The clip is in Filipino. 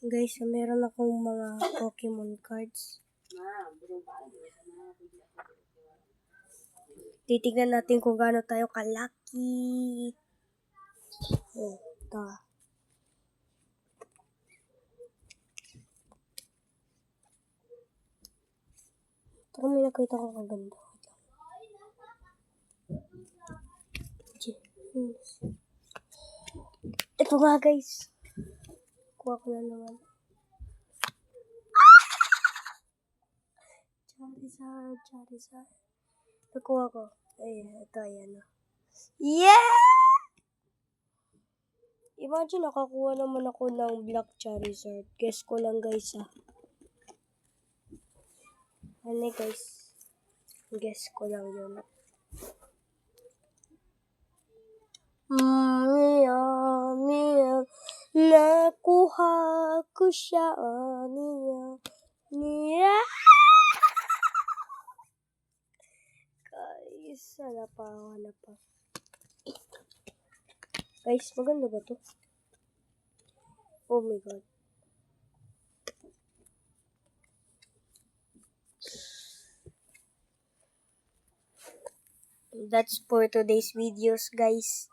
Guys, meron akong mga Pokemon cards. Titignan natin kung gaano tayo kalaki. Oh, ito. Ito may nakita ko kaganda. Ito nga guys. Kuha ko na naman. Charizard. Nakuha ko. Ayan, ito, ayan. Yeah! Imagine, nakakuha naman ako ng Black Charizard. Guess ko lang, guys, Ano, guys? Guess ko lang yun. Mia, nakuha ko siya, Mia. Guys, wala pa. Guys, maganda ba to? Oh my god. That's for today's videos, guys.